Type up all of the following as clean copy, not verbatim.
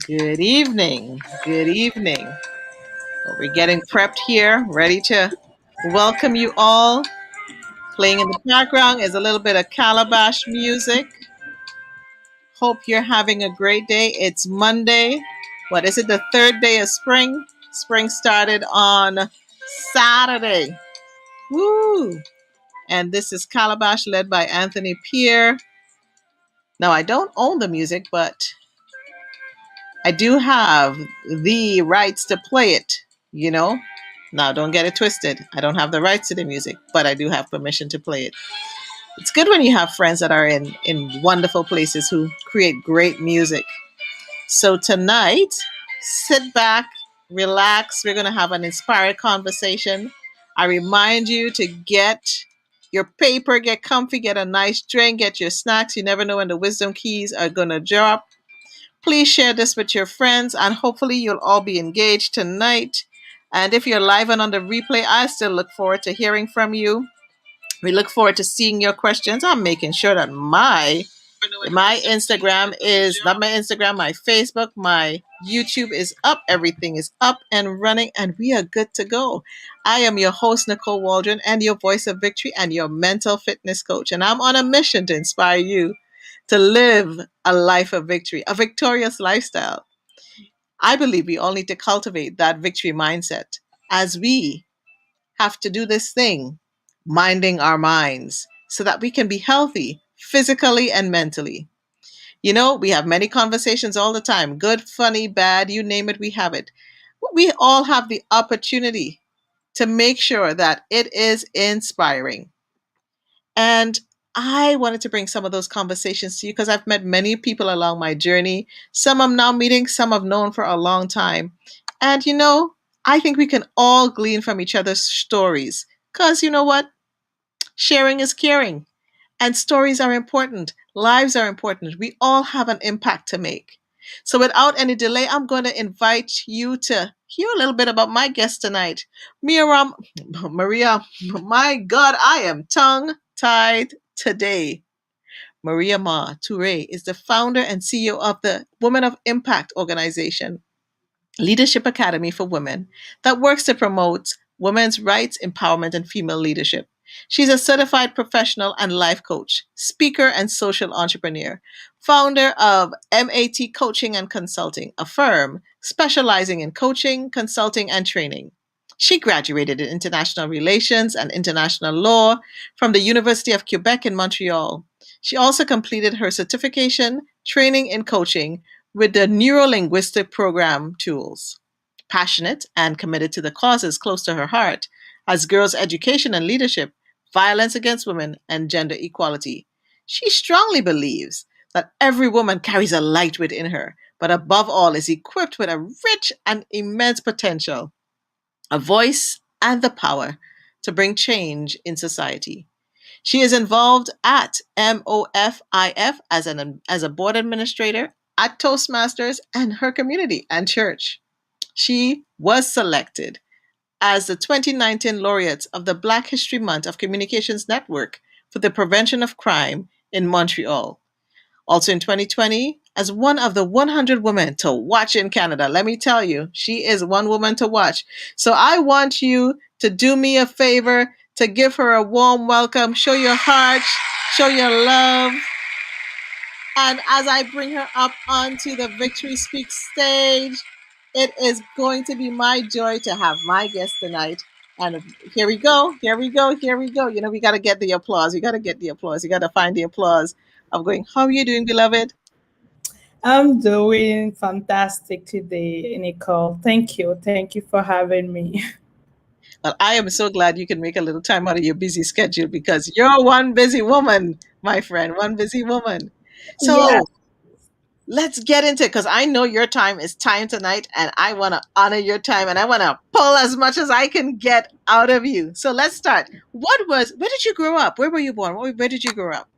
Good evening. Good evening. Well, we're getting prepped here, ready to welcome you all. Playing in the background is a little bit of calabash music. Hope you're having a great day. It's Monday. What is it? The third day of spring. Spring started on Saturday. Woo! And this is Calabash led by Anthony Pierre. Now, I don't own the music, but I do have the rights to play it, you know? Now, don't get it twisted. I don't have the rights to the music, but I do have permission to play it. It's good when you have friends that are in wonderful places who create great music. So tonight, sit back, relax. We're going to have an inspired conversation. I remind you to get your paper, get comfy, get a nice drink, get your snacks. You never know when the wisdom keys are going to drop. Please share this with your friends, and hopefully you'll all be engaged tonight. And if you're live and on the replay, I still look forward to hearing from you. We look forward to seeing your questions. I'm making sure that my Instagram is not my Instagram, my Facebook, my YouTube is up. Everything is up and running, and we are good to go. I am your host, Nicole Waldron, and your voice of victory and your mental fitness coach. And I'm on a mission to inspire you to live a life of victory, a victorious lifestyle. I believe we all need to cultivate that victory mindset as we have to do this thing, minding our minds, so that we can be healthy physically and mentally. You know, we have many conversations all the time, good, funny, bad, you name it, we have it. We all have the opportunity to make sure that it is inspiring. And I wanted to bring some of those conversations to you because I've met many people along my journey. Some I'm now meeting, some I've known for a long time. And I think we can all glean from each other's stories because you know what? Sharing is caring. And stories are important. Lives are important. We all have an impact to make. So without any delay, I'm going to invite you to hear a little bit about my guest tonight. Maria, my God, I am tongue tied today. Mariama Touré is the founder and CEO of the Women of Impact organization, Leadership Academy for Women, that works to promote women's rights, empowerment, and female leadership. She's a certified professional and life coach, speaker, and social entrepreneur, founder of MAT Coaching and Consulting, a firm specializing in coaching, consulting, and training. She graduated in international relations and international law from the University of Quebec in Montreal. She also completed her certification training in coaching with the Neuro Linguistic Program tools. Passionate and committed to the causes close to her heart, as girls' education and leadership, violence against women, and gender equality. She strongly believes that every woman carries a light within her, but above all is equipped with a rich and immense potential, a voice, and the power to bring change in society. She is involved at MOFIF as a board administrator, at Toastmasters, and her community and church. She was selected as the 2019 laureate of the Black History Month of Communications Network for the Prevention of Crime in Montreal. Also in 2020, as one of the 100 women to watch in Canada. Let me tell you, she is one woman to watch. So I want you to do me a favor, to give her a warm welcome, show your heart, show your love. And as I bring her up onto the Victory Speak stage, it is going to be my joy to have my guest tonight. And here we go, here we go, here we go. We got to get the applause. You got to get the applause. You got to find the applause of going, how are you doing, beloved? I'm doing fantastic today, Nicole. Thank you. Thank you for having me. Well, I am so glad you can make a little time out of your busy schedule because you're one busy woman, my friend, one busy woman. Yeah. So let's get into it because I know your time is time tonight and I want to honor your time and I want to pull as much as I can get out of you. So let's start. Where did you grow up? Where were you born? Where did you grow up?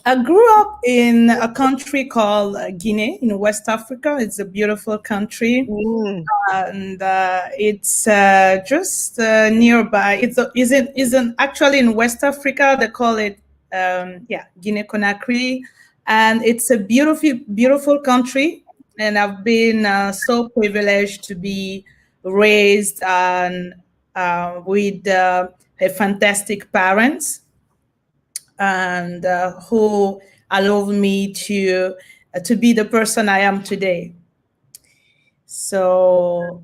I grew up in a country called Guinea in West Africa. It's a beautiful country, Mm, and it's just nearby. Isn't actually in West Africa. They call it Guinea Conakry, and it's a beautiful country. and I've been so privileged to be raised with a fantastic parents, and who allowed me to be the person I am today. So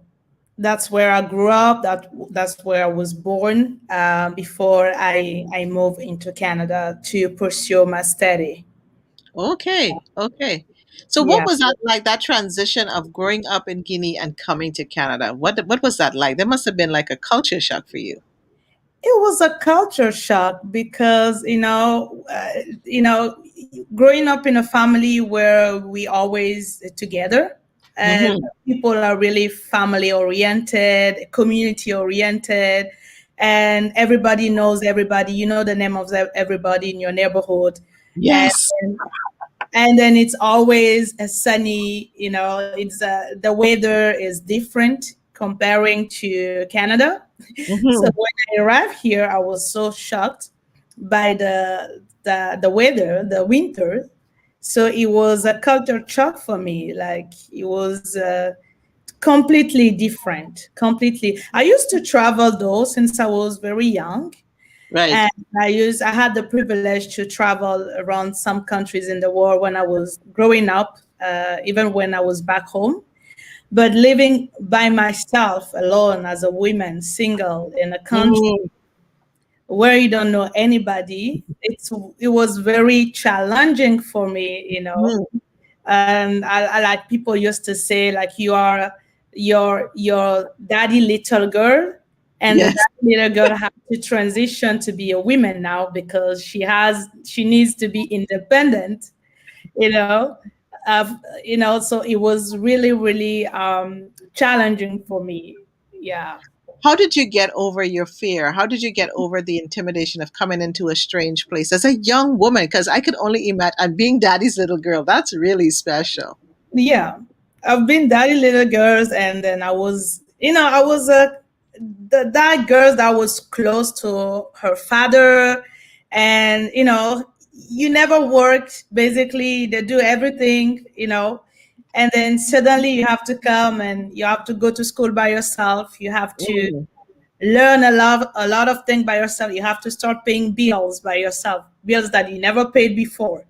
that's where I grew up. That's where I was born, before I moved into Canada to pursue my study. Okay, okay. So what Yeah. was that like, that transition of growing up in Guinea and coming to Canada? What was that like? There must have been like a culture shock for you. It was a culture shock because growing up in a family where we always together, and Hmm. people are really family oriented, community oriented, and everybody knows everybody. You know the name of everybody in your neighborhood, and Yes. and then it's always a sunny. It's the weather is different comparing to Canada. So Hmm. when I arrived here, I was so shocked by the weather, the winter. So it was a culture shock for me. Like it was completely different. Completely. I used to travel though since I was very young, Right. and I had the privilege to travel around some countries in the world when I was growing up, even when I was back home. But living by myself alone as a woman, single in a country Hmm. where you don't know anybody, it was very challenging for me, Hmm. and I like people used to say like you are your daddy little girl, and the Yes. daddy little girl has to transition to be a woman now because she needs to be independent, you know uh, so it was really really challenging for me. Yeah. How did you get over your fear? How did you get over the intimidation of coming into a strange place as a young woman? Because I could only imagine, and being daddy's little girl, that's really special. Yeah, I've been daddy little girls, and then I was that girl that was close to her father, and you never worked. Basically, they do everything, and then suddenly you have to come and you have to go to school by yourself. You have to Mm. learn a lot of things by yourself. You have to start paying bills by yourself, bills that you never paid before.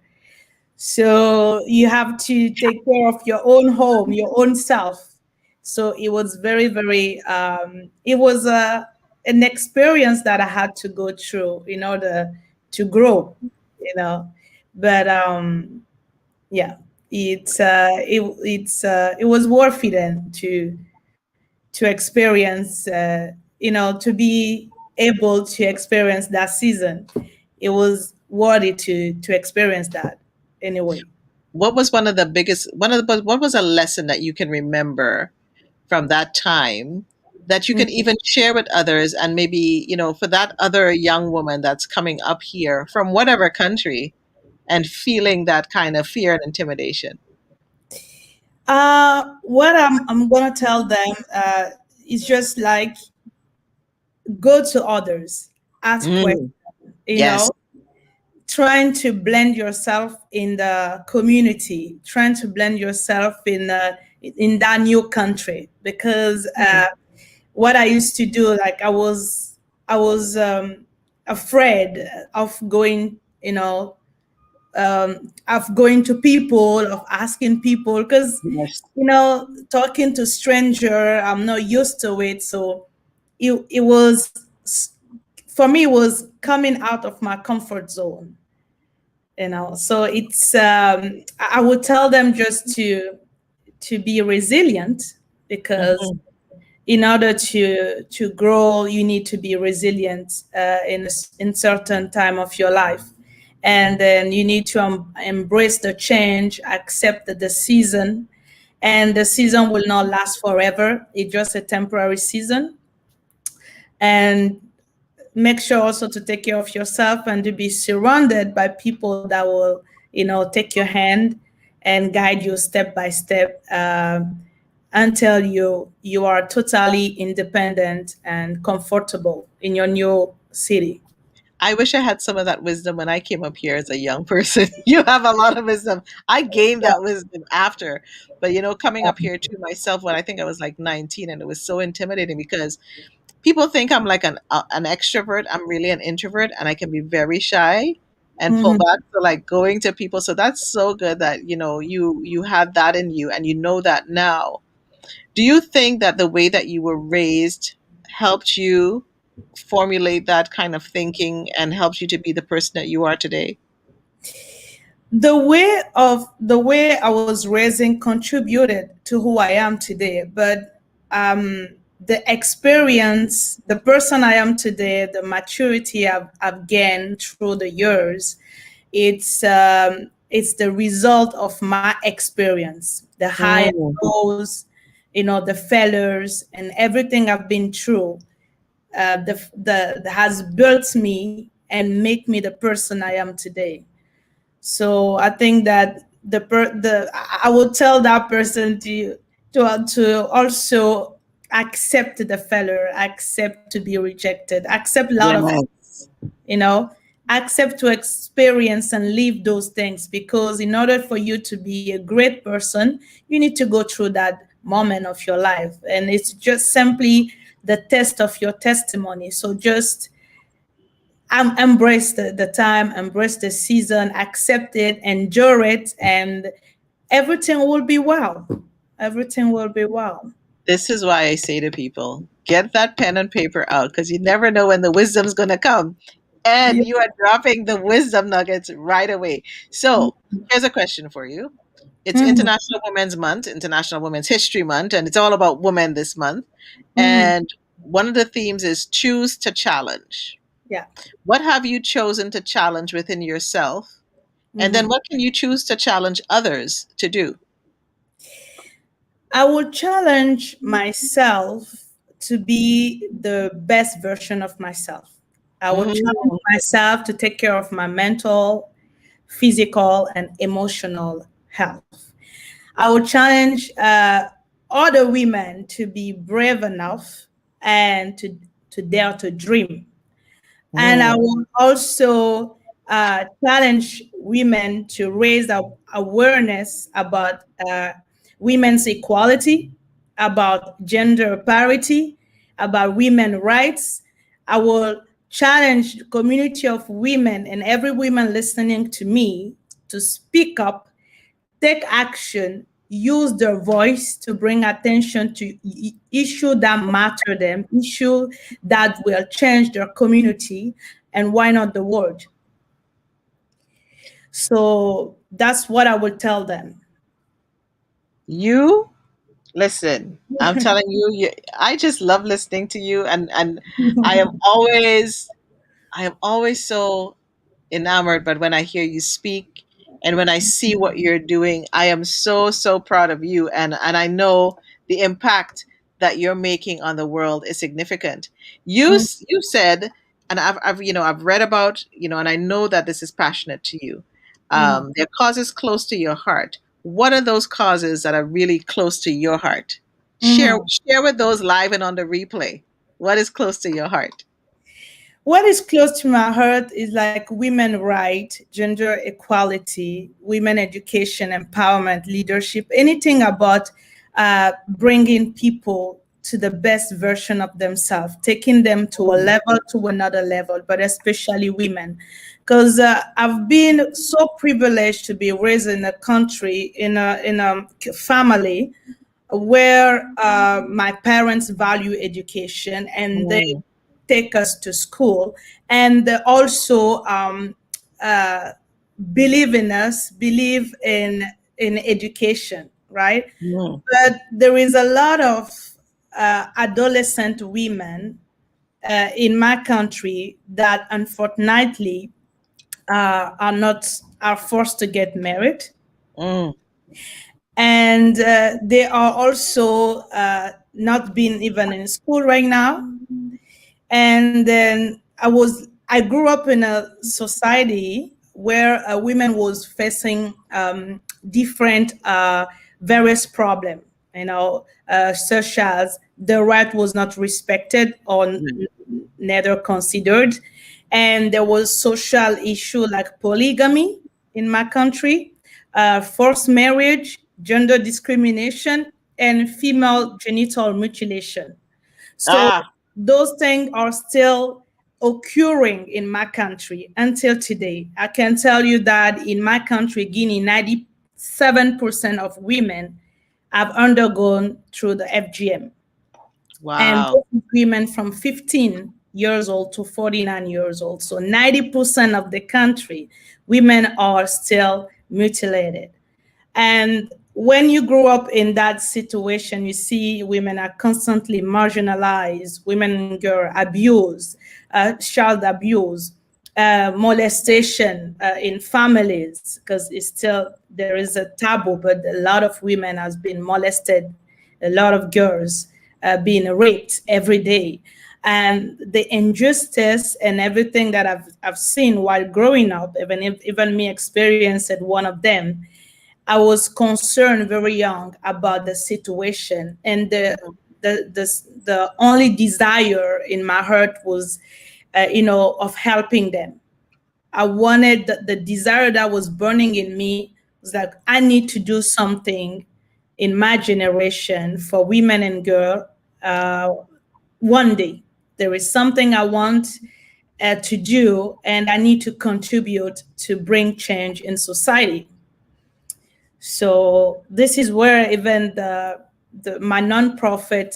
So you have to take care of your own home, your own self. So it was very, very, it was an experience that I had to go through in order to grow, you know. But yeah, it was worth it then to experience, to be able to experience that season. It was worthy to experience that anyway. What was one of the biggest, what was a lesson that you can remember from that time that you can Mm. even share with others, and maybe, for that other young woman that's coming up here from whatever country and feeling that kind of fear and intimidation? What I'm gonna tell them is just like go to others, ask questions, Mm. you Yes. know, trying to blend yourself in the community, trying to blend yourself in that new country. Because Mm. what I used to do, like I was afraid of going, of going to people, of asking people, because Yes. talking to stranger, I'm not used to it. So it was, for me, it was coming out of my comfort zone. So I would tell them just to be resilient, because Mhm. in order to grow, you need to be resilient in certain time of your life, and then you need to embrace the change, accept the season, and the season will not last forever. It's just a temporary season, and make sure also to take care of yourself and to be surrounded by people that will take your hand and guide you step by step, until you are totally independent and comfortable in your new city. I wish I had some of that wisdom when I came up here as a young person. You have a lot of wisdom. I gained Yeah. that wisdom after. But coming up here to myself when I think I was like 19, and it was so intimidating because people think I'm like an extrovert. I'm really an introvert, and I can be very shy and pull Mhm. back. So like going to people. So that's so good that you had that in you, and you know that now. Do you think that the way that you were raised helped you formulate that kind of thinking and helped you to be the person that you are today? The way I was raising contributed to who I am today, but um, the experience, the person I am today, the maturity I've gained through the years, it's the result of my experience, the high and Mm. lows, the failures and everything I've been through. The has built me and make me the person I am today. So I think that I would tell that person to also accept the failure, accept to be rejected, accept a lot of, Yes. you know, accept to experience and live those things, because in order for you to be a great person, you need to go through that moment of your life, and it's just simply the test of your testimony. So just embrace the time, embrace the season, accept it, endure it, and everything will be well. Everything will be well. This is why I say to people, get that pen and paper out because you never know when the wisdom's going to come. And Yeah. you are dropping the wisdom nuggets right away. So, here's a question for you. It's Mhm. International Women's Month, International Women's History Month, and it's all about women this month. Mhm. And one of the themes is choose to challenge. Yeah. What have you chosen to challenge within yourself? And then Mhm. what can you choose to challenge others to do? I will challenge myself to be the best version of myself. I will challenge Mm, myself to take care of my mental, physical, and emotional health. I will challenge other women to be brave enough and to dare to dream. And I mm, will also challenge women to raise awareness about women's equality, about gender parity, about women rights. I will challenge the community of women and every woman listening to me to speak up, take action, use their voice to bring attention to issue that matter them, issue that will change their community, and why not the world. So that's what I would tell them. you listen. I'm telling you, I just love listening to you, and I am always I am always so enamored, but when I hear you speak and when I see what you're doing, I am so, so proud of you. And I know the impact that you're making on the world is significant. You said, and I've read about, and I know that this is passionate to you. Mhm. There are causes close to your heart. What are those causes that are really close to your heart? Share Mhm. share with those live and on the replay. What is close to your heart? What is close to my heart is like women right, gender equality, women education, empowerment, leadership, anything about bringing people to the best version of themselves, taking them to a level, to another level, but especially women. Because I've been so privileged to be raised in a country, in a family where my parents value education and they Mm, take us to school, and they also uh, believe in us, believe in education, right? mm, But there is a lot of adolescent women in my country that unfortunately are forced to get married, mm, and they are also not being even in school right now. And then I grew up in a society where women was facing different various problems, such as the right was not respected or mm. neither considered, And there was social issue like polygamy in my country, forced marriage, gender discrimination, and female genital mutilation. So Ah, those things are still occurring in my country until today. I can tell you that in my country, Guinea, 97% of women have undergone through the FGM. And wow. those women from 15 years old to 49 years old. So 90% of the country, women are still mutilated. And when you grow up in that situation, you see women are constantly marginalized, women and girls abused, child abuse, molestation in families, because it's still, there is a taboo, but a lot of women has been molested, a lot of girls being raped every day. And the injustice and everything that I've seen while growing up, even me experienced one of them, I was concerned very young about the situation, and the only desire in my heart was, of helping them. I wanted the desire that was burning in me was like, I need to do something in my generation for women and girls. Uh, One day, there is something I want to do, and I need to contribute to bring change in society. So this is where even my nonprofit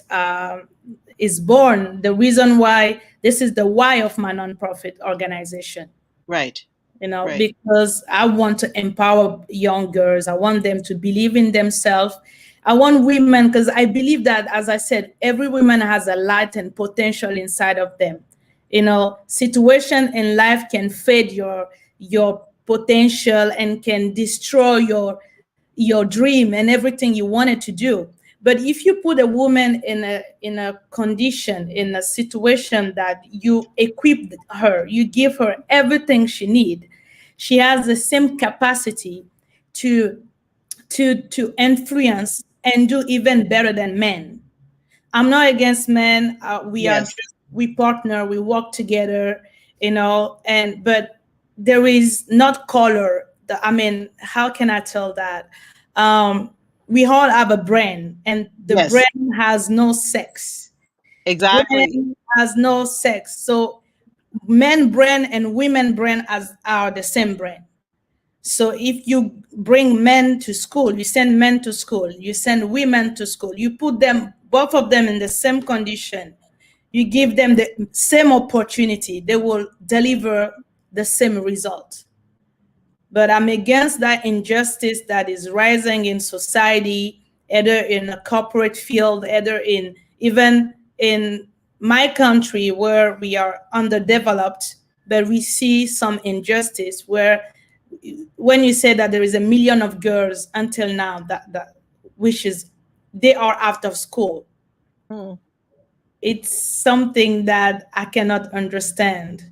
is born. The reason why, this is the why of my nonprofit organization. Right. Right. Because I want to empower young girls. I want them to believe in themselves. I want women, because I believe that, as I said, every woman has a light and potential inside of them. Situation in life can fade your potential and can destroy your dream and everything you wanted to do. But if you put a woman in a condition, in a situation that you equip her, you give her everything she needs, she has the same capacity to to influence and do even better than men. I'm not against men. Yes. We partner, we work together, and but there is not color. I mean, how can I tell that? We all have a brain, and the Yes. brain has no sex. Exactly. Brain has no sex. So men brain and women brain are the same brain. So if you bring men to school, you send men to school, you send women to school, you put them, both of them, in the same condition, you give them the same opportunity, they will deliver the same result. But I'm against that injustice that is rising in society, either in a corporate field, either in even in my country where we are underdeveloped, but we see some injustice where, when you say that there is 1 million of girls until now that which is, they are out of school, Hmm. it's something that I cannot understand,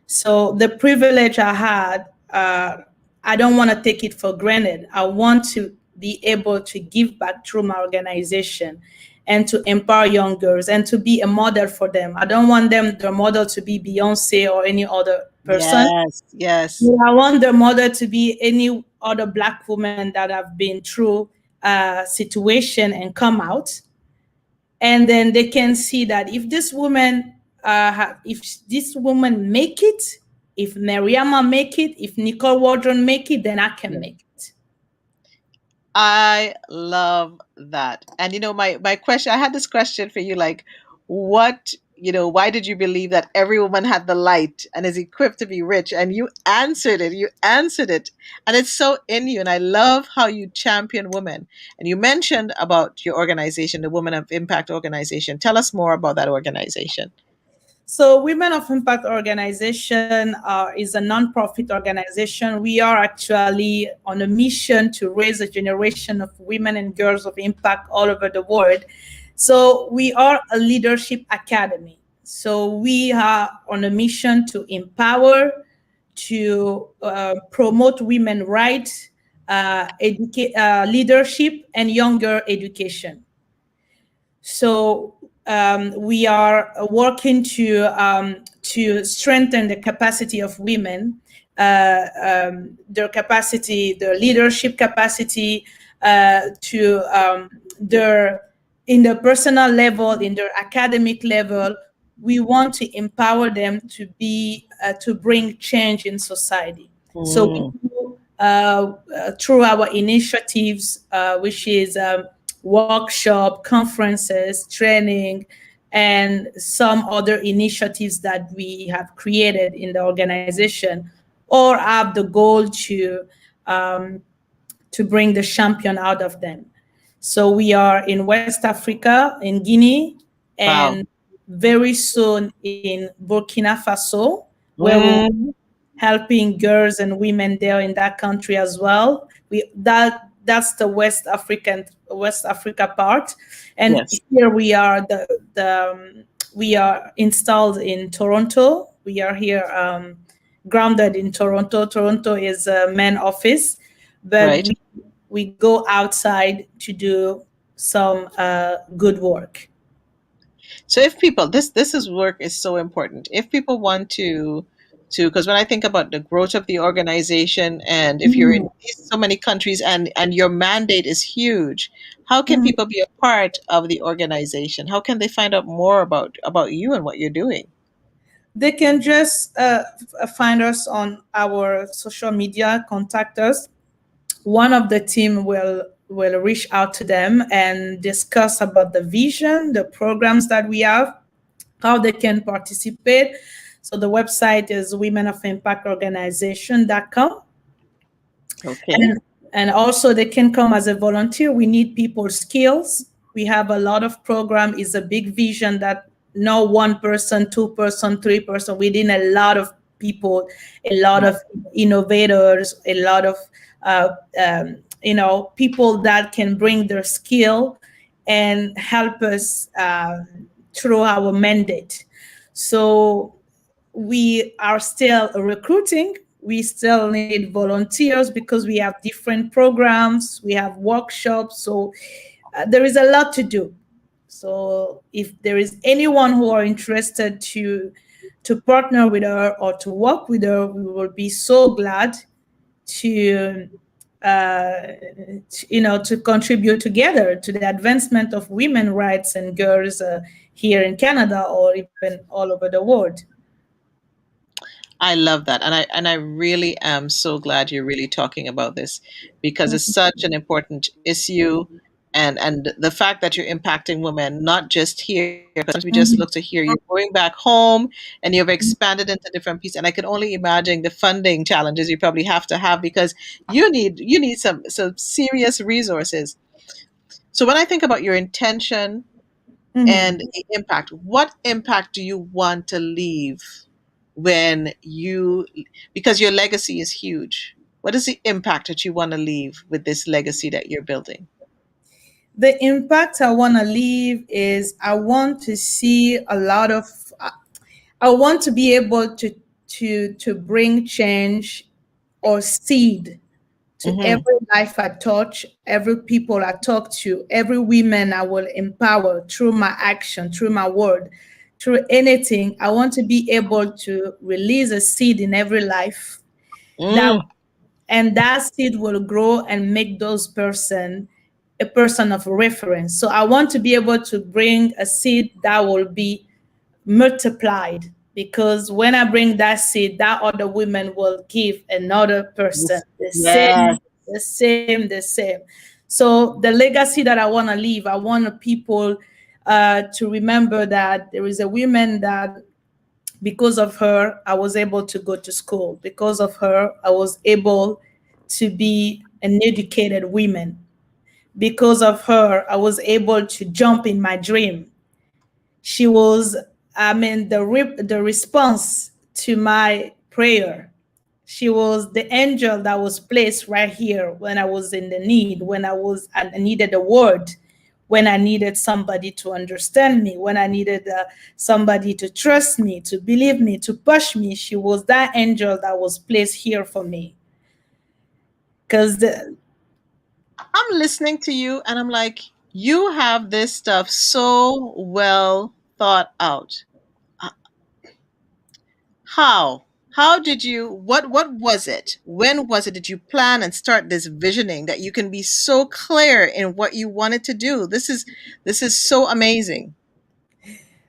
So the privilege I had, I don't want to take it for granted. I want to be able to give back through my organization and to empower young girls and to be a model for them. I don't want them, their model, to be Beyonce or any other person. Yes. Yes. I want their mother to be any other Black woman that have been through a situation and come out, and then they can see that if this woman, make it, if Mariama make it, if Nicole Waldron make it, then I can make it. I love that. And my question, I had this question for you, like, what, why did you believe that every woman had the light and is equipped to be rich? And you answered it. You answered it. And it's so in you. And I love how you champion women. And you mentioned about your organization, the Women of Impact organization. Tell us more about that organization. So, Women of Impact Organization is a nonprofit organization. We are actually on a mission to raise a generation of women and girls of impact all over the world. So, we are a leadership academy. So, we are on a mission to empower, to promote women rights, educate, leadership, and younger education. So we are working to strengthen the capacity of women, their capacity, their leadership capacity, to their in their personal level, in their academic level. We want to empower them to bring change in society. So we Mm. do, through our initiatives, which is workshop, conferences, training, and some other initiatives that we have created in the organization, or have the goal to bring the champion out of them. So we are in West Africa, in Guinea, Wow. and very soon in Burkina Faso, where we will Mm. helping girls and women there in that country as well. That's the West Africa part, and Yes. here we are we are installed in Toronto. We are here grounded in Toronto. Toronto is a main office, but Right. we go outside to do some good work. So if people, this is work is so important. If people want because when I think about the growth of the organization, and if you're in Mhm. so many countries, and your mandate is huge, how can Mhm. people be a part of the organization? How can they find out more about you and what you're doing? They can just find us on our social media, contact us. One of the team will reach out to them and discuss about the vision, the programs that we have, how they can participate. So the website is womenofImpactorganization.com. Okay. And also they can come as a volunteer. We need people's skills. We have a lot of program. Is a big vision that no one person, two-person, three-person. We need a lot of people, a lot of innovators, a lot of uh, people that can bring their skill and help us through our mandate. So we are still recruiting. We still need volunteers because we have different programs, we have workshops. So there is a lot to do. So if there is anyone who are interested to partner with her or to work with her, we will be so glad to to contribute together to the advancement of women rights and girls here in Canada or even all over the world. I love that. And I really am so glad you're really talking about this, because it's such an important issue, and the fact that you're impacting women not just here, because sometimes we just Mhm. look to here, you're going back home and you've expanded into different pieces. And I can only imagine the funding challenges you probably have to have, because you need some serious resources. So when I think about your intention and Mhm. the impact, what impact do you want to leave when you, because your legacy is huge, what is the impact that you want to leave with this legacy that you're building? The impact I want to leave is I want to see a lot of I want to be able to bring change or seed to Hmm. every life I touch, every people I talk to, every woman I will empower through my action, through my word, through anything. I want to be able to release a seed in every life that Mm. and that seed will grow and make those person a person of reference. So I want to be able to bring a seed that will be multiplied, because when I bring that seed, that other women will give another person the Yes. same, the same, the same. So the legacy that I want to leave, I want people to remember that there is a woman that because of her, I was able to go to school. Because of her, I was able to be an educated woman. Because of her, I was able to jump in my dream. She was, I mean, the response to my prayer. She was the angel that was placed right here when I was in the need, when I needed a word, when I needed somebody to understand me, when I needed somebody to trust me, to believe me, to push me. She was that angel that was placed here for me. Because I'm listening to you and I'm like, You have this stuff so well thought out. Uh, How? How did you what was it? When was it did you plan and start this visioning that you can be so clear in what you wanted to do? This is so amazing.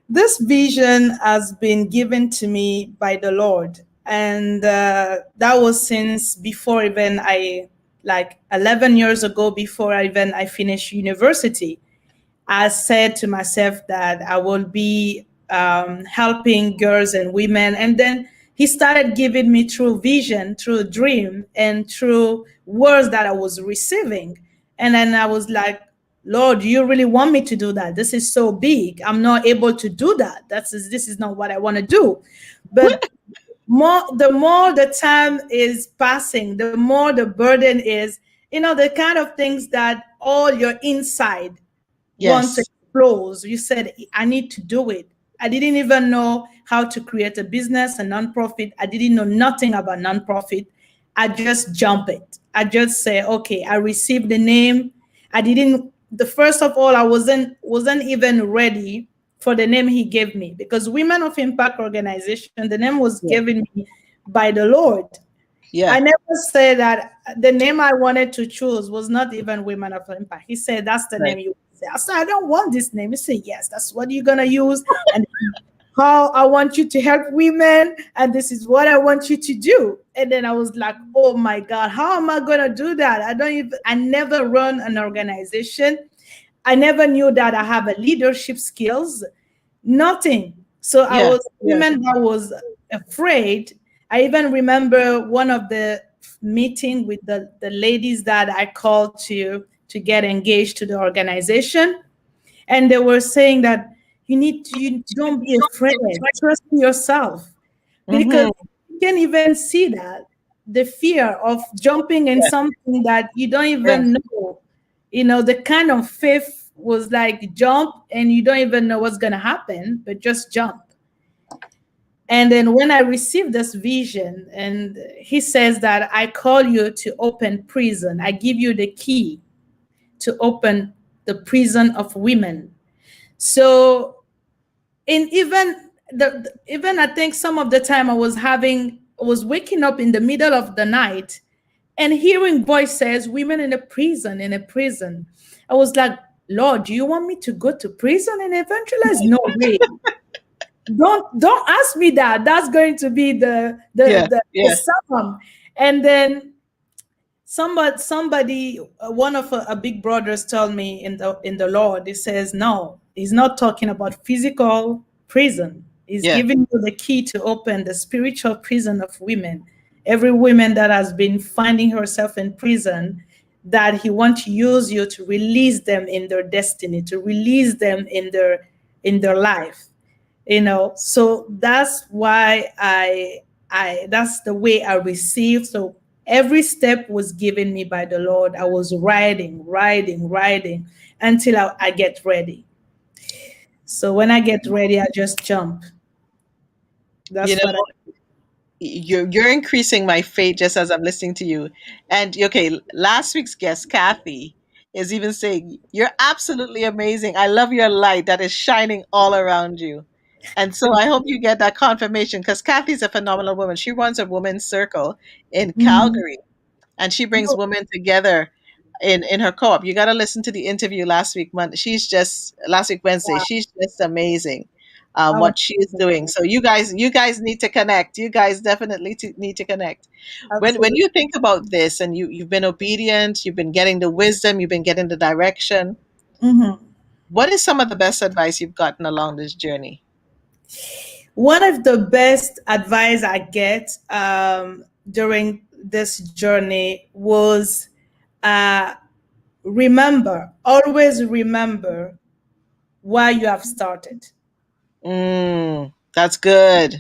This vision has been given to me by the Lord, and that was since before even I, like 11 years ago, before I finished university. I said to myself that I will be helping girls and women. And then he started giving me through vision, through dream, and through words that I was receiving. And then I was like, Lord, you really want me to do that? This is so big. I'm not able to do that. This is not what I want to do. But the more the time is passing, the more the burden is, the kind of things that all your inside want to Yes. explode. You said, I need to do it. I didn't even know how to create a business, a nonprofit. I didn't know nothing about nonprofit. I just jump it. I just say, okay, I received the name. I didn't the first of all, I wasn't even ready for the name he gave me, because Women of Impact Organization, the name was Yeah. given me by the Lord. I Yeah. never said that the name I wanted to choose was not even Women of Impact. He said, that's the Right. name you say. I said, I don't want this name. He said, yes, that's what you're going to use. And how I want you to help women. And this is what I want you to do. And then I was like, oh my God, how am I going to do that? I never run an organization. I never knew that I have a leadership skills, nothing. So I Yeah. was Yeah. women that was afraid. I even remember one of the meeting with the ladies that I called to get engaged to the organization. And they were saying that you don't be afraid, trust in yourself. Because Mhm. you can even see that the fear of jumping in Yeah. something that you don't Yeah. even know, the kind of faith was like jump and you don't even know what's going to happen, but just jump. And then when I received this vision, and he says that I call you to open prison, I give you the key to open the prison of women. So, in even I think some of the time I was waking up in the middle of the night and hearing voices, women in a prison. I was like, Lord, do you want me to go to prison and evangelize? No way. Don't ask me that. That's going to be Yeah. the Yeah. sum. And then somebody one of a big brothers told me in the Lord, he says, no, he's not talking about physical prison. He's Yeah. giving you the key to open the spiritual prison of women. Every woman that has been finding herself in prison, that he wants to use you to release them in their destiny, to release them in their life. So that's why I that's the way I received. So every step was given me by the Lord. I was riding until I get ready. So when I get ready, I just jump. You That's know, what I you're increasing my faith just as I'm listening to you. And okay, last week's guest, Kathy, is even saying, you're absolutely amazing. I love your light that is shining all around you. And so I hope you get that confirmation because Kathy's a phenomenal woman. She runs a women's circle in Mhm. Calgary and she brings women together in her co-op. You got to listen to the interview last week last week Wednesday. She's just amazing. I want What she is doing. So you guys need to connect. You guys definitely need to connect. When absolutely. you think about this and you've been obedient, you've been getting the wisdom, you've been getting the direction. Mhm. What is some of the best advice you've gotten along this journey? One of the best advice I get during this journey was, uh, always remember why you have started. That's good.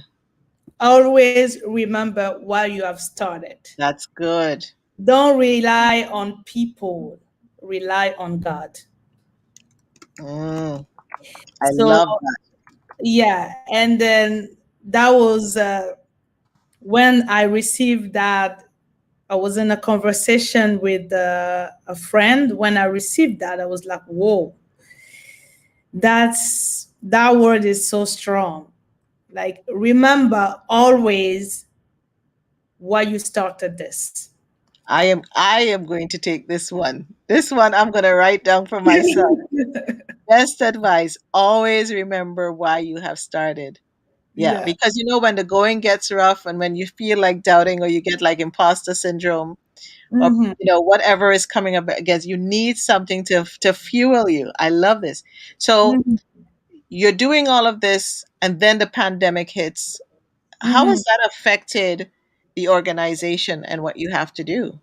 Always remember why you have started. That's good. Don't rely on people, rely on God. Mm, I So, love that. yeah. And then that was when I received that I was in a conversation with a friend. When I received that, I was like, whoa, that word is so strong. Like, remember always why you started this. I am going to take this one. This one I'm going to write down for myself. Best advice, always remember why you have started. Yeah, Yeah. because when the going gets rough and when you feel like doubting or you get like imposter syndrome or Hmm. whatever is coming up against, you need something to fuel you. I love this. So Hmm. you're doing all of this and then the pandemic hits. How Hmm. has that affected the organization and what you have to do?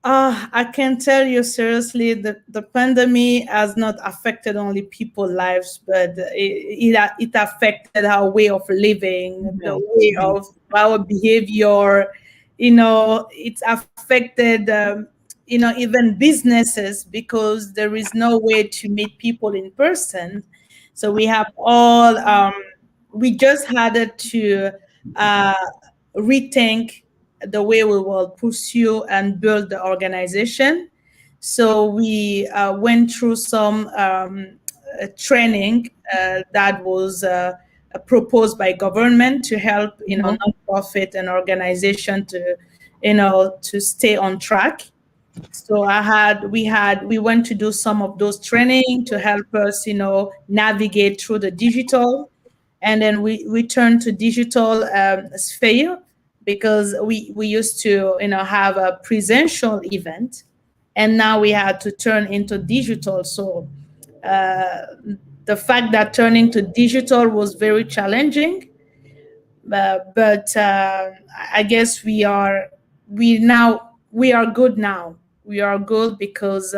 I can tell you seriously that the pandemic has not affected only people's lives, but it affected our way of living, the Mhm, way mhm. of our behavior. It's affected, even businesses, because there is no way to meet people in person. So we just had to uh, rethink the way we will pursue and build the organization. So we went through some training that was proposed by government to help Mhm. nonprofit and organization to stay on track. So we went to do some of those training to help us navigate through the digital, and then we turned to digital sphere, because we used to have a presential event, and now we had to turn into digital. So uh, the fact that turning to digital was very challenging, but I guess we are good now. We are good because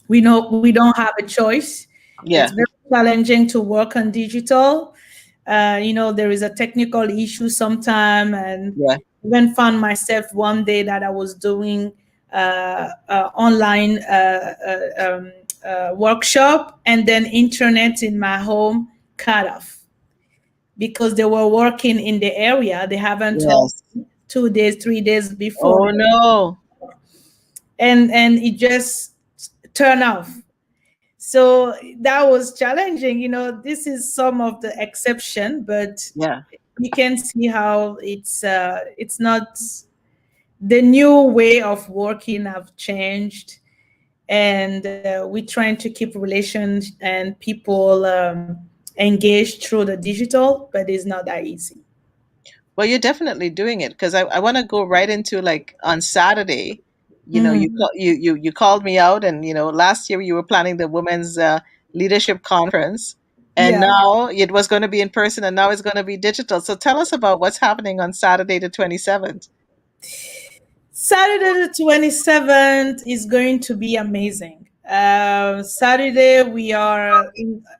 we know we don't have a choice. It's Yeah, very challenging to work on digital. There is a technical issue sometime, and yeah. even found myself one day that I was doing online workshop, and then internet in my home cut off because they were working in the area. They haven't told Yes. 2 days, 3 days before, Oh no. and it just turned off. So that was challenging. This is some of the exception, but Yeah. you can see how it's not the new way of working have changed, and we're trying to keep relations and people engaged through the digital, but it's not that easy. Well, you're definitely doing it because I want to go right into like on Saturday. Mhm. You called me out, and last year you were planning the women's leadership conference, and Yeah. now it was going to be in person, and now it's going to be digital. So tell us about what's happening on Saturday the 27th. Saturday the 27th is going to be amazing. Saturday, we are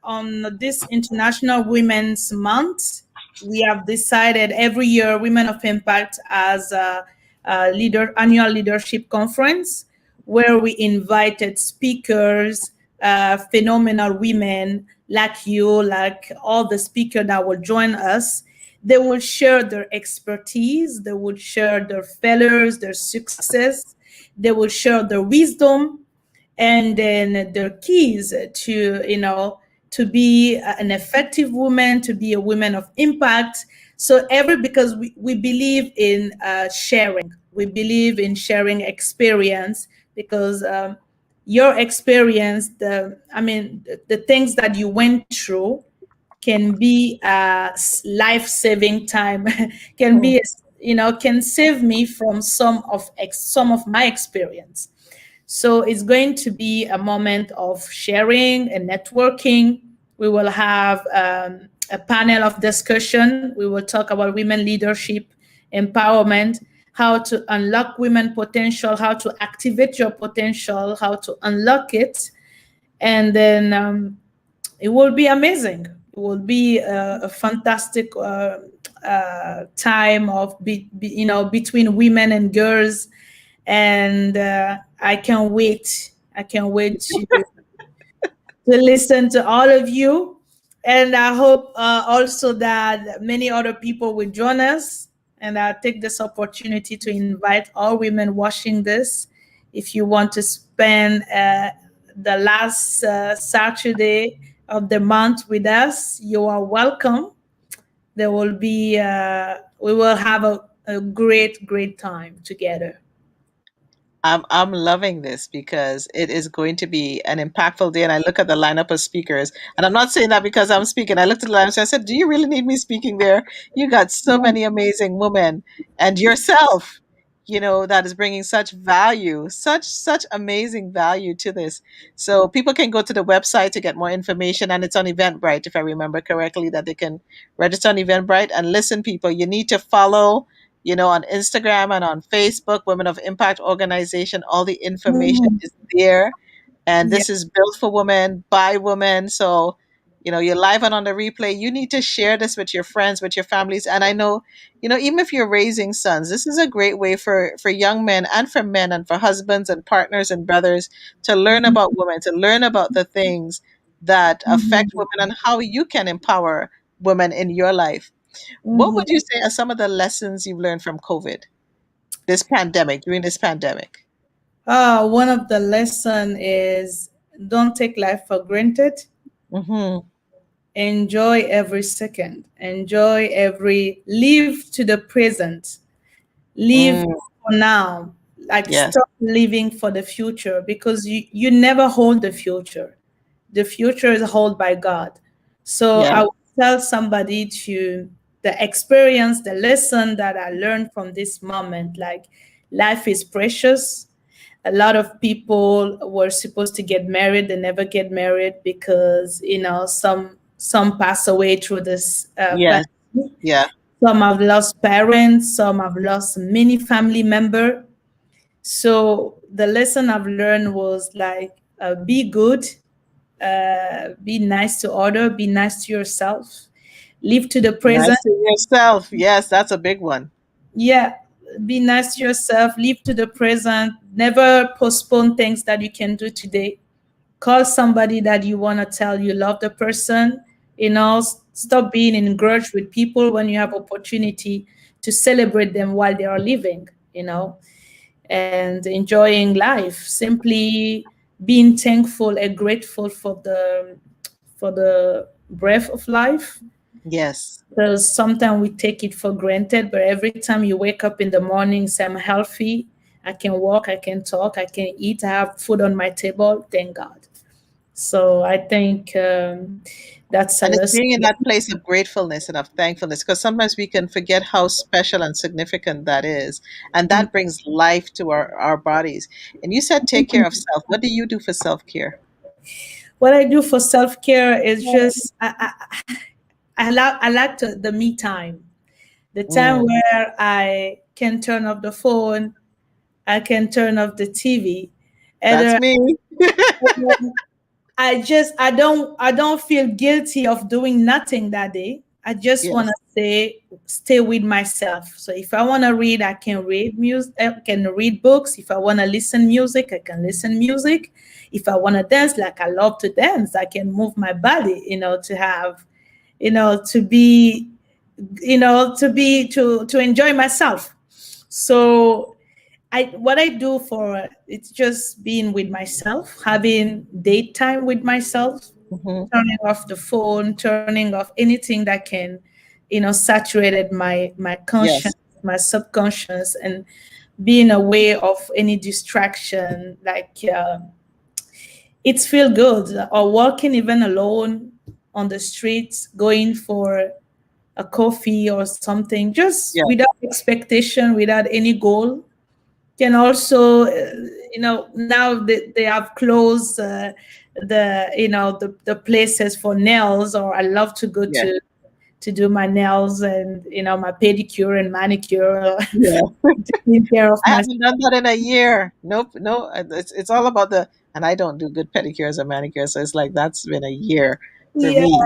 on this International Women's Month. We have decided every year Women of Impact as a annual leadership conference where we invited speakers, phenomenal women like you, like all the speakers that will join us. They will share their expertise, they will share their failures, their success, they will share their wisdom, and then their keys to be an effective woman, to be a woman of impact. So because we believe in sharing, we believe in sharing experience, because your experience, the things that you went through can be life-saving time, can Hmm. be, can save me from some of my experience. So it's going to be a moment of sharing and networking. We will have a panel of discussion. We will talk about women leadership, empowerment, how to unlock women potential, how to activate your potential, how to unlock it. And then it will be amazing. It will be a fantastic time of between women and girls, and I can't wait. I can't wait to listen to all of you, and I hope also that many other people will join us. And I'll take this opportunity to invite all women watching this. If you want to spend the last Saturday of the month with us, you are welcome. There will be, we will have a great, great time together. I'm loving this because it is going to be an impactful day. And I look at the lineup of speakers, and I'm not saying that because I'm speaking. I looked at the lineup and I said, "Do you really need me speaking there? You got so many amazing women, and yourself, that is bringing such value, such amazing value to this." So people can go to the website to get more information, and it's on Eventbrite, if I remember correctly, that they can register on Eventbrite. And listen, people, you need to follow on Instagram and on Facebook, Women of Impact Organization. All the information Mhm. is there. And Yeah. this is built for women, by women. So, you're live and on the replay. You need to share this with your friends, with your families. And I know, even if you're raising sons, this is a great way for young men and for men and for husbands and partners and brothers to learn about women, to learn about the things that affect Mhm. women and how you can empower women in your life. What Mhm. would you say are some of the lessons you've learned from COVID, this pandemic, during this pandemic? One of the lesson is don't take life for granted. Mm-hmm. Enjoy every second. Enjoy every, live to the present. Live Mm, for now. Like yes, stop living for the future because you never hold the future. The future is held by God. So yeah, I would tell somebody to the experience, the lesson that I learned from this moment, like life is precious. A lot of people were supposed to get married, they never get married because some pass away through this yes, pandemic. yeah. Some have lost parents, some have lost many family member. So the lesson I've learned was like, be good, be nice to other, be nice to yourself, live to the present. Nice to yourself. Yes, that's a big one. Yeah, be nice to yourself, live to the present, never postpone things that you can do today. Call somebody that you want to tell you love the person. Stop being in grudge with people when you have opportunity to celebrate them while they are living, and enjoying life, simply being thankful and grateful for the breath of life, Yes, because sometimes we take it for granted. But every time you wake up in the morning, say I'm healthy, I can walk, I can talk, I can eat, I have food on my table, thank God. So I think that's a and it's lesson. being in that place of gratefulness and of thankfulness, because sometimes we can forget how special and significant that is, and that brings life to our bodies. And you said take care of self. What do you do for self-care? What I do for self-care is just I like the me time, the time Mm, where I can turn off the phone, I can turn off the TV. that's Either me. I don't feel guilty of doing nothing that day. I just want Yes, to stay with myself. So if I want to read, I can read music, I can read books. If I want to listen music, I can listen music. If I want to dance, like I love to dance, I can move my body, to have, to be, to enjoy myself. So what I do for it's just being with myself, having date time with myself, hmm, turning off the phone, turning off anything that can, saturated my conscience, yes, my subconscious, and being aware of any distraction. Like it's feel good, or walking even alone on the streets, going for a coffee or something, just yeah, without expectation, without any goal. Can also, now they have closed the places for nails, or I love to go yeah, to do my nails and my pedicure and manicure, yeah. taking care of I myself. haven't done that in a year. Nope, no. It's all about and I don't do good pedicures or manicures, so it's like that's been a year for Yeah, me.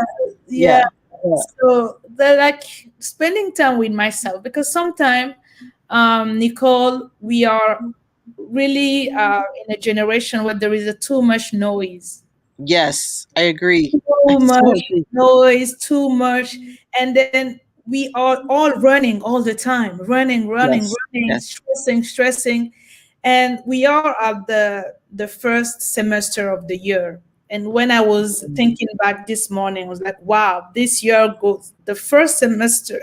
yeah. Yeah, yeah. So they're like spending time with myself, because sometimes, Nicole, we are really in a generation where there is a too much noise, Yes, I agree. I too so much agree. noise, too much. And then we are all running all the time, running, running, Yes. running, Yes. stressing, stressing. And we are at the first semester of the year. And when I was Mm. thinking back this morning, I was like, wow, this year goes the first semester,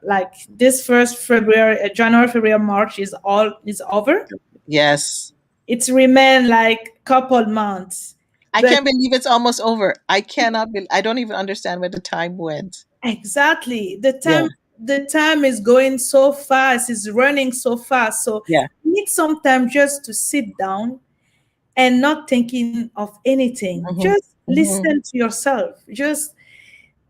like this first February, January, February, March is over. Yes. It's remained like couple months. I But can't believe it's almost over. I cannot be, I don't even understand where the time went. exactly. Yeah. The time is going so fast, it's running so fast. So Yeah. you need some time just to sit down and not thinking of anything. Hmm. Just Hmm. listen to yourself. Just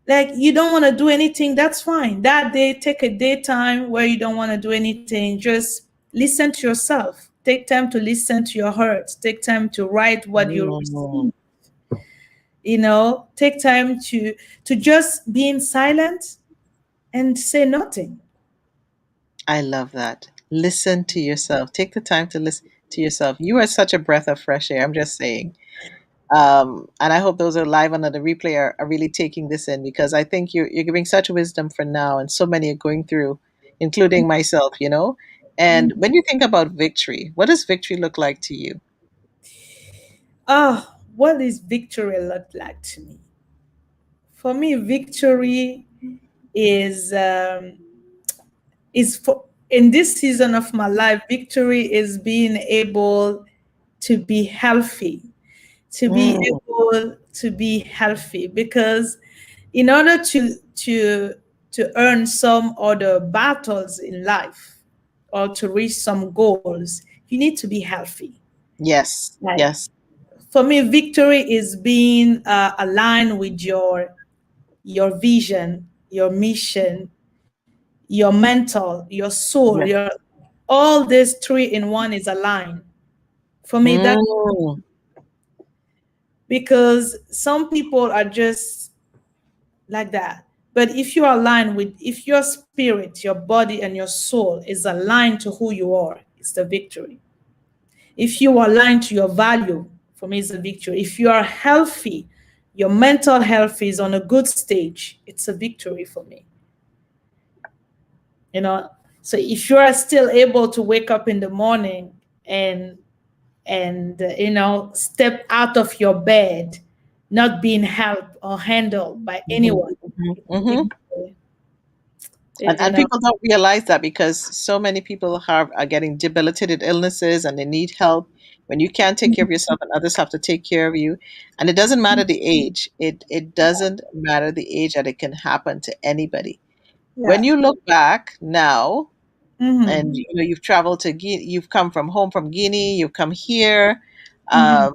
like you don't want to do anything, that's fine. That day, take a daytime where you don't want to do anything. Just listen to yourself. Take time to listen to your heart. Take time to write what you Mm. receive. Take time to just be in silence and say nothing. I love that. Listen to yourself. Take the time to listen to yourself. You are such a breath of fresh air. I'm just saying. And I hope those are live under the replay are really taking this in because I think you're giving such wisdom for now, and so many are going through, including myself. And when you think about victory, what does victory look like to you? What does victory look like to me? For me, victory is for in this season of my life. Victory is being able to be healthy, Mm. because in order to earn some other battles in life or to reach some goals, you need to be healthy. Yes, Like yes, for me, victory is being aligned with your vision, your mission, your mental, your soul, yes. your all these three in one is aligned. For me, that Mm. because some people are just like that. But if your spirit, your body, and your soul is aligned to who you are, it's the victory. If you are aligned to your value, for me, it's a victory. If you are healthy, your mental health is on a good stage, it's a victory for me. You know, so if you are still able to wake up in the morning and step out of your bed, not being helped or handled by Mhm, anyone, mhm, it's a mhm. victory. And, You and know, people don't realize that because so many people are getting debilitated illnesses and they need help. When you can't take care of yourself and others have to take care of you, and it doesn't matter the age. It doesn't matter the age that it can happen to anybody. When yeah. you look back now, and Hmm. you've traveled to Guinea, you've come from home from Guinea, you've come here. Hmm. Um,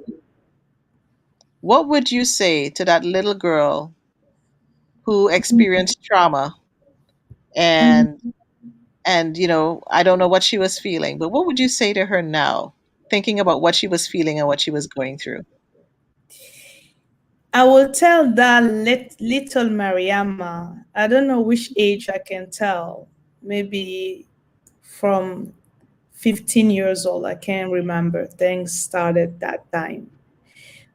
what would you say to that little girl who experienced trauma and I don't know what she was feeling, but what would you say to her now, thinking about what she was feeling and what she was going through? I will tell that little Mariama, I don't know which age I can tell, maybe from 15 years old. I can't remember. Things started that time.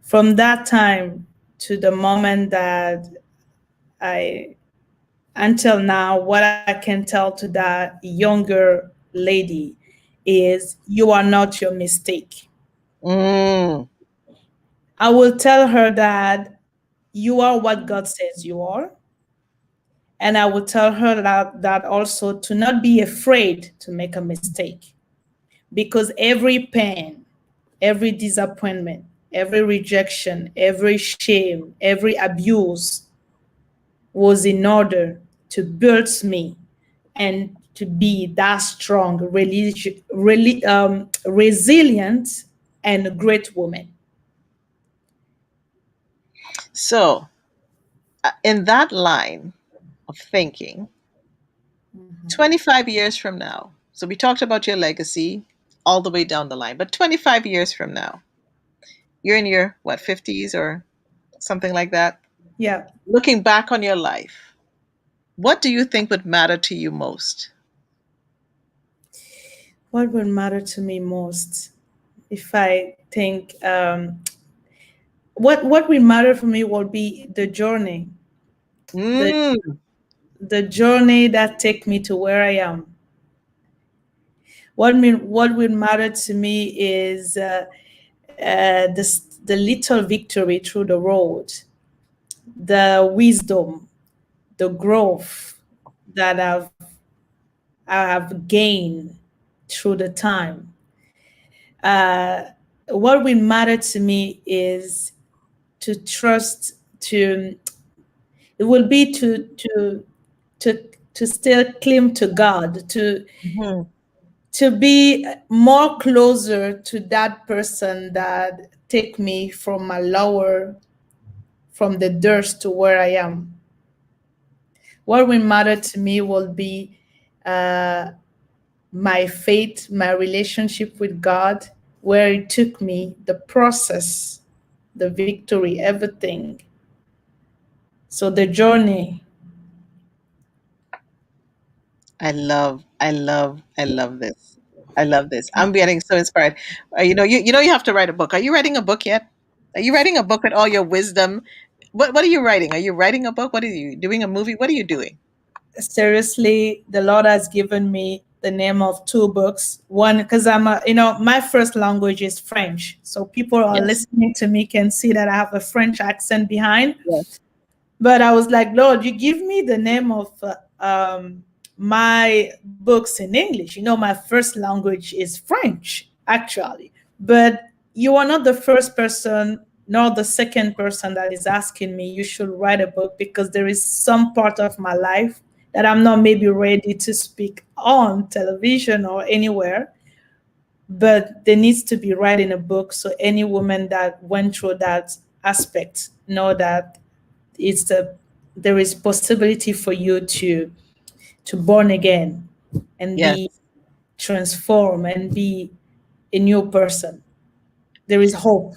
From that time to the moment that I, until now, what I can tell to that younger lady is you are not your mistake. Mm, I will tell her that you are what God says you are. And I will tell her that also to not be afraid to make a mistake because every pain, every disappointment, every rejection, every shame, every abuse was in order to build me and to be that strong, resilient, and a great woman. so, in that line of thinking, 25 years from now, so we talked about your legacy all the way down the line, but 25 years from now, you're in your, what, 50s or something like that? Yeah. Looking back on your life, what do you think would matter to you most? What would matter to me most? If I think what will matter for me will be the journey, the Mm, the journey that take me to where I am. What will matter to me is the little victory through the road, the wisdom, the growth that I have gained through the time. Uh, what will matter to me is to trust, to it will be to to still cling to God, Mhm. to be more closer to that person that take me from my lower, from the dirt to where I am. What will matter to me will be uh, my faith, my relationship with God, where it took me, the process, the victory, everything. So the journey. I love this. I love this. I'm getting so inspired. You have to write a book. Are you writing a book yet? Are you writing a book with all your wisdom? What are you writing? Are you writing a book? What are you doing? A movie? What are you doing? Seriously, the Lord has given me the name of two books. One, because my first language is French. So people are Yes. listening to me can see that I have a French accent behind. Yes. But I was like, Lord, you give me the name of my books in English. My first language is French, actually. But you are not the first person, nor the second person that is asking me, you should write a book, because there is some part of my life that I'm not maybe ready to speak on television or anywhere. But there needs to be writing a book so any woman that went through that aspect know that it's there is possibility for you to born again and Yes. be transformed and be a new person. There is hope.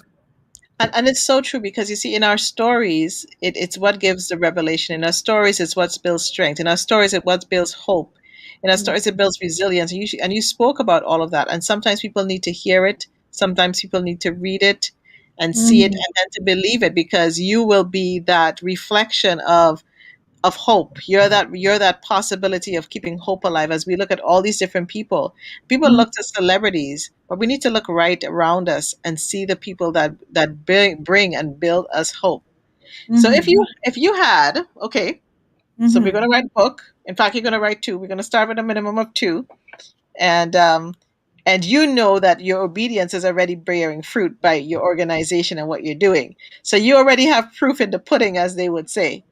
And it's so true because you see, in our stories, it's what gives the revelation. In our stories, it's what builds strength. In our stories, it's what builds hope. In our stories, it builds resilience. And you spoke about all of that. And sometimes people need to hear it. Sometimes people need to read it and see it Mhm. and then to believe it, because you will be that reflection of hope. You're that possibility of keeping hope alive. As we look at all these different people Mhm. look to celebrities, but we need to look right around us and see the people that bring and build us hope. So if you Mhm. if you had okay, so we're going Mhm. to write a book. In fact, you're going to write two. We're going to start with a minimum of two, and you know that your obedience is already bearing fruit by your organization and what you're doing. So you already have proof in the pudding, as they would say.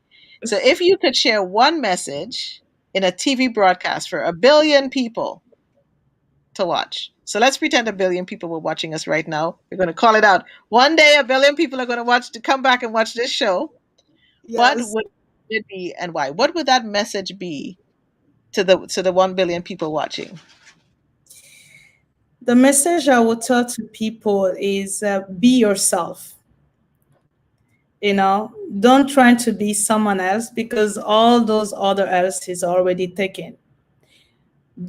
So if you could share one message in a TV broadcast for 1 billion people to watch. So let's pretend 1 billion people were watching us right now. We're going to call it out. One day 1 billion people are going to come back and watch this show. What Yes. would it be and why? What would that message be to the 1 billion people watching? The message I would tell to people is be yourself. Don't try to be someone else, because all those other else is already taken.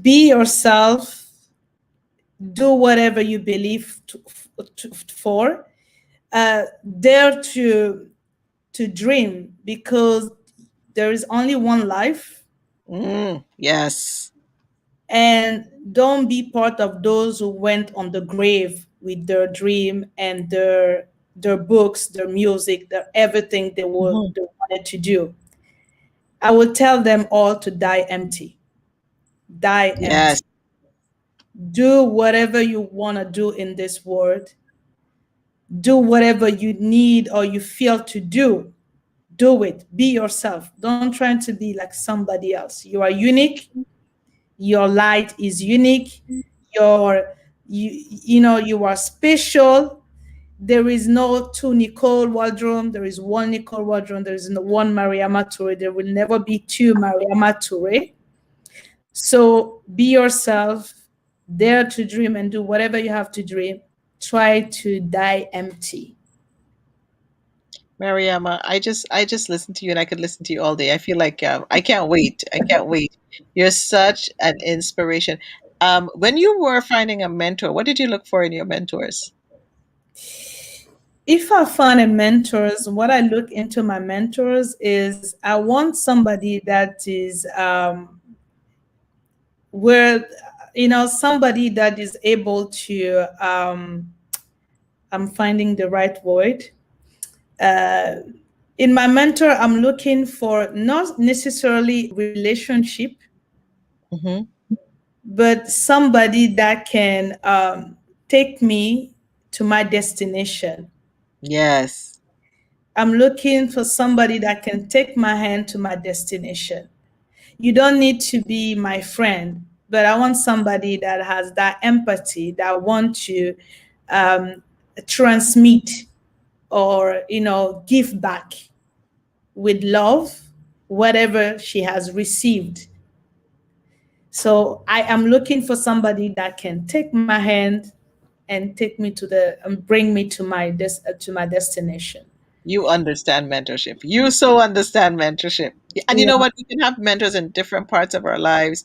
Be yourself. Do whatever you believe for. Dare to dream, because there is only one life. Yes. And don't be part of those who went on the grave with their dream and their books, their music, their everything Mhm. they wanted to do. I will tell them all to die empty. Die Yes. empty. Do whatever you want to do in this world. Do whatever you need or you feel to do. Do it. Be yourself. Don't try to be like somebody else. You are unique. Your light is unique. You are special. There is no two Nicole Waldron. There is one Nicole Waldron. There is no one Mariama Toure. There will never be two Mariama Toure. So be yourself. Dare to dream and do whatever you have to dream. Try to die empty. Mariama, I just listen to you and I could listen to you all day. I feel like I can't wait. I can't wait. You're such an inspiration. When you were finding a mentor, what did you look for in your mentors? If I find a mentors, what I look into my mentors is I want somebody that is where somebody that is able to I'm finding the right word. Uh, in my mentor, I'm looking for not necessarily relationship, Hmm. but somebody that can take me to my destination. Yes. I'm looking for somebody that can take my hand to my destination. You don't need to be my friend, but I want somebody that has that empathy, that want to um, transmit or give back with love whatever she has received. So I am looking for somebody that can take my hand and take me to the and bring me to my destination. You understand mentorship. You so understand mentorship. And you Yeah. know what? We can have mentors in different parts of our lives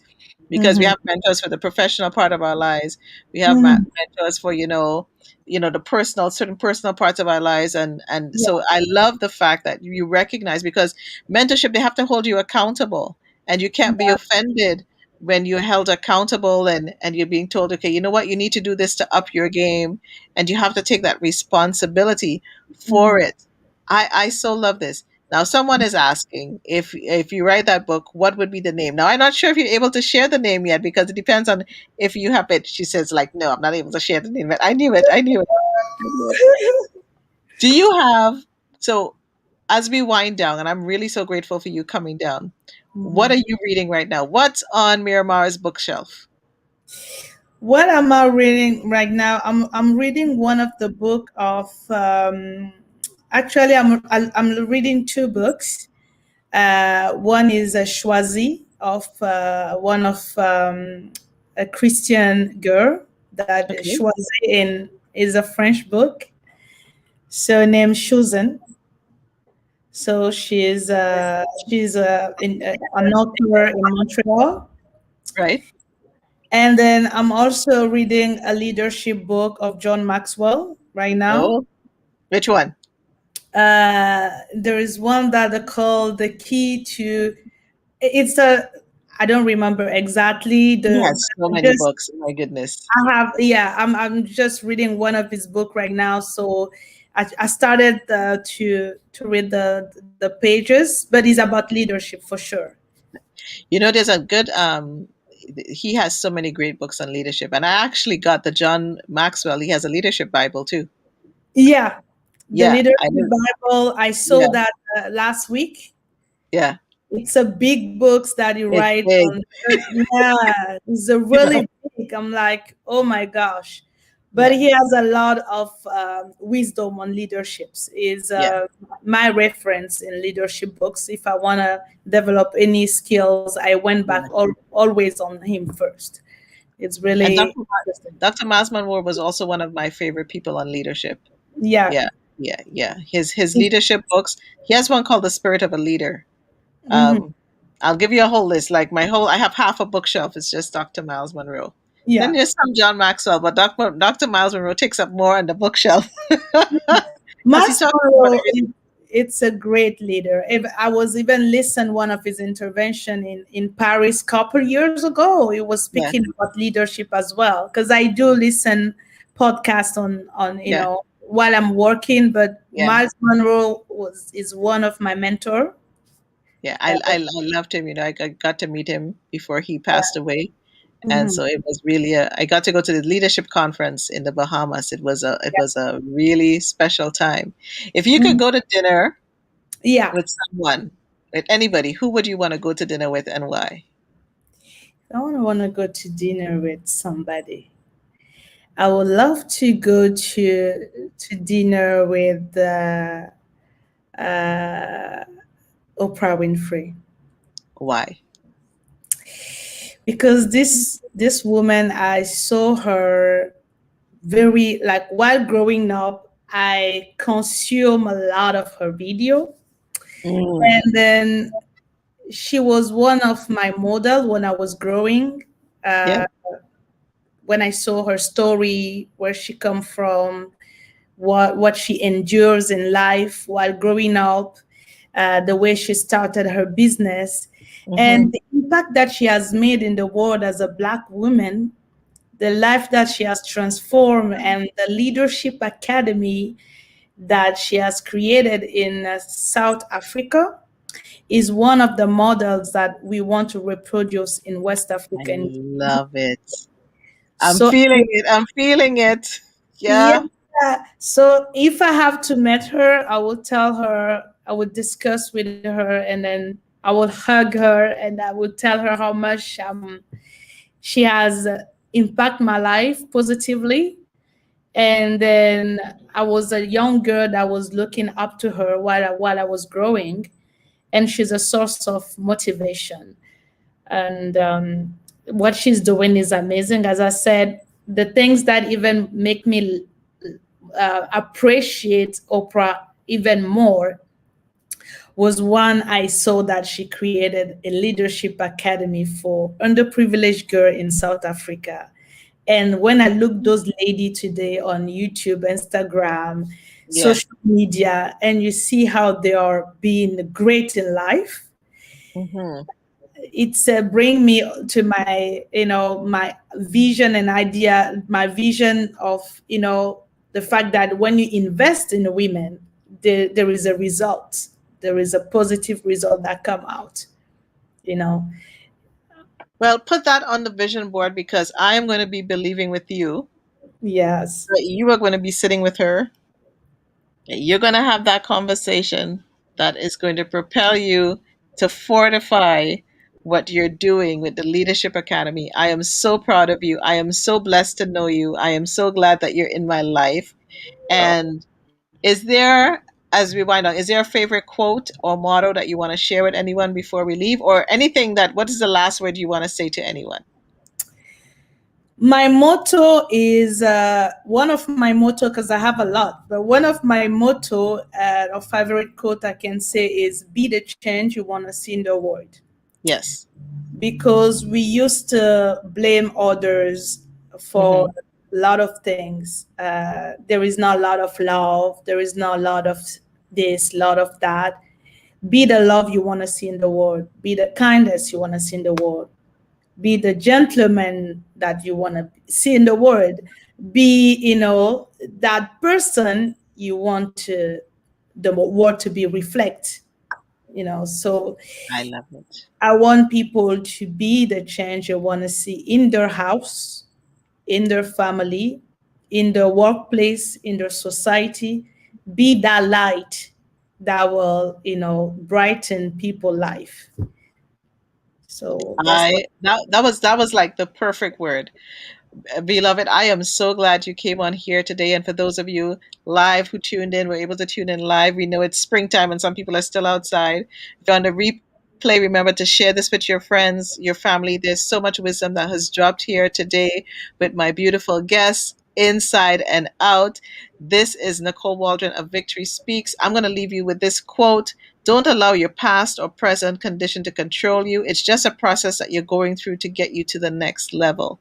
because we Hmm. have mentors for the professional part of our lives. We have Hmm. mentors for, the personal, certain personal parts of our lives. And Yeah. so I love the fact that you recognize because mentorship, they have to hold you accountable and you can't be Yeah. offended when you're held accountable and you're being told, okay, you know what? You need to do this to up your game and you have to take that responsibility for Hmm. it. I so love this. Now, someone is asking if you write that book, what would be the name? Now, I'm not sure if you're able to share the name yet because it depends on if you have it. She says, like, no, I'm not able to share the name. But I knew it. I knew it. I knew it. Do you have so as we wind down, and I'm really so grateful for you coming down. What Hmm. are you reading right now? What's on Miramar's bookshelf? What am I reading right now? I'm reading one of the book of actually I'm reading two books. One is a Choisi of one of a Christian girl that Okay, Choisi in is a French book. So named Chosen. So she's an author in Montreal. right. And then I'm also reading a leadership book of John Maxwell right now. Oh, which one? There is one that they call the key to. It's a. I don't remember exactly He the. has so many Just books. My goodness. I have yeah. I'm just reading one of his book right now. So I started to read the pages, but it's about leadership for sure. There's a good he has so many great books on leadership. And I actually got the John Maxwell. He has a leadership Bible too. Yeah, the Yeah, leadership I know. Bible. I saw Yeah, that last week. yeah. It's a big books that you It's write big. on. Yeah, it's a You know. really big. I'm like, oh my gosh. But Yeah, he has a lot of wisdom on leaderships. Is yeah. my reference in leadership books. If I want to develop any skills, I went back Yeah. always on him first. It's And really interesting. Dr. Masman Moore was also one of my favorite people on leadership. Yeah. Yeah, yeah, yeah. His leadership books. He has one called The Spirit of a Leader. Hmm. Um, I'll give you a whole list. Like I have half a bookshelf. It's just Dr. Miles Monroe. Then Yeah. there's some John Maxwell, but Dr. Miles Monroe takes up more on the bookshelf because he talks about Mascaro, everything. it's a great leader. If I was even listened one of his intervention in Paris couple years ago. He was Yeah, speaking about leadership as well. Because I do listen podcast on yeah, while I'm working. But yeah, Miles Monroe is one of my mentor. yeah. Uh, I loved him. I got to meet him before he yeah. passed away, and Mhm. so it was really I got to go to the leadership conference in the Bahamas. It was a really special time. If you could Mhm. go to dinner Yeah. with someone, with anybody, who would you want to go to dinner with and why? I want to go to dinner with somebody. I would love to go to dinner with uh, Oprah Winfrey Why? because this woman, I saw her very like while growing up. I consume a lot of her video, Mm, and then she was one of my model when I was growing. yeah, Uh, when I saw her story, where she come from, what she endures in life while growing up, the way she started her business, Mm-hmm. and the impact that she has made in the world as a Black woman, the life that she has transformed, and the leadership academy that she has created in South Africa is one of the models that we want to reproduce in West I Africa. love it. I'm So feeling it. I'm feeling it. yeah. Yeah. So if I have to meet her, I will tell her, I would discuss with her, and then I will hug her and I would tell her how much she has impacted my life positively. And then I was a young girl that was looking up to her while I was growing, and she's a source of motivation. And what she's doing is amazing. As I said, the things that even make me appreciate Oprah even more was one, I saw that she created a leadership academy for underprivileged girls in South Africa. And when I look those ladies today on YouTube, Instagram, Yes. social media, and you see how they are being great in life, Mm-hmm. it's bring me to my, my vision and idea, my vision of, the fact that when you invest in women, there is a result, there is a positive result that come out, you know. Well, put that on the vision board because I am going to be believing with you Yes. that you are going to be sitting with her. You're going to have that conversation that is going to propel you to fortify what you're doing with the Leadership Academy. I am so proud of you. I am so blessed to know you. I am so glad that you're in my life. And is there, as we wind on, is there a favorite quote or motto that you want to share with anyone before we leave, or anything that, what is the last word you want to say to anyone? My motto is one of my motto, because I have a lot, but one of my motto or favorite quote I can say is be the change you want to see in the world. Yes. Because we used to blame others for Hmm. a lot of things. There is not a lot of love. There is not a lot of this, lot of that. Be the love you want to see in the world. Be the kindness you want to see in the world. Be the gentleman that you want to see in the world. Be, that person you want to the world to be reflect. So I love it. I want people to be the change I want to see in their house, in their family, in their workplace, in their society. Be that light that will, brighten people's life. So that's what. That was like the perfect word. Beloved, I am so glad you came on here today. And for those of you live who tuned in, we're able to tune in live. We know it's springtime and some people are still outside. If you're on the replay, remember to share this with your friends, your family. There's so much wisdom that has dropped here today with my beautiful guests, inside and out. This is Nicole Waldron of Victory Speaks. I'm going to leave you with this quote. Don't allow your past or present condition to control you. It's just a process that you're going through to get you to the next level.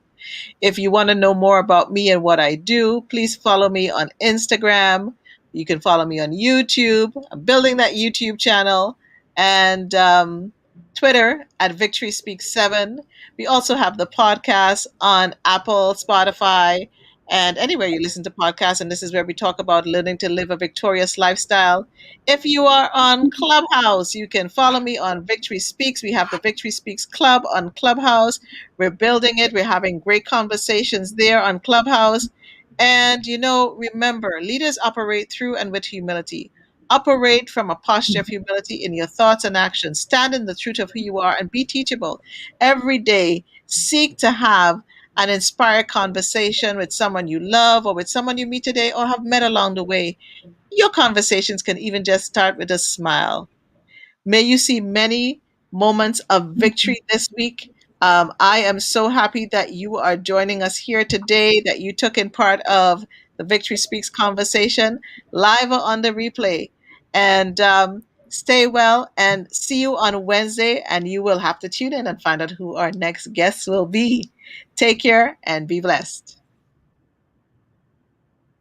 If you want to know more about me and what I do, please follow me on Instagram. You can follow me on YouTube. I'm building that YouTube channel, and Twitter at Victory Speaks 7. We also have the podcast on Apple, Spotify, and anywhere you listen to podcasts. And this is where we talk about learning to live a victorious lifestyle. If you are on Clubhouse, you can follow me on Victory Speaks. We have the Victory Speaks Club on Clubhouse. We're building it. We're having great conversations there on Clubhouse. And, remember, leaders operate through and with humility. Operate from a posture of humility in your thoughts and actions. Stand in the truth of who you are and be teachable. Every day, seek to have an inspired conversation with someone you love or with someone you meet today or have met along the way. Your conversations can even just start with a smile. May you see many moments of victory this week. I am so happy that you are joining us here today, that you took in part of the Victory Speaks conversation live or on the replay. And stay well and see you on Wednesday. And you will have to tune in and find out who our next guests will be. Take care and be blessed.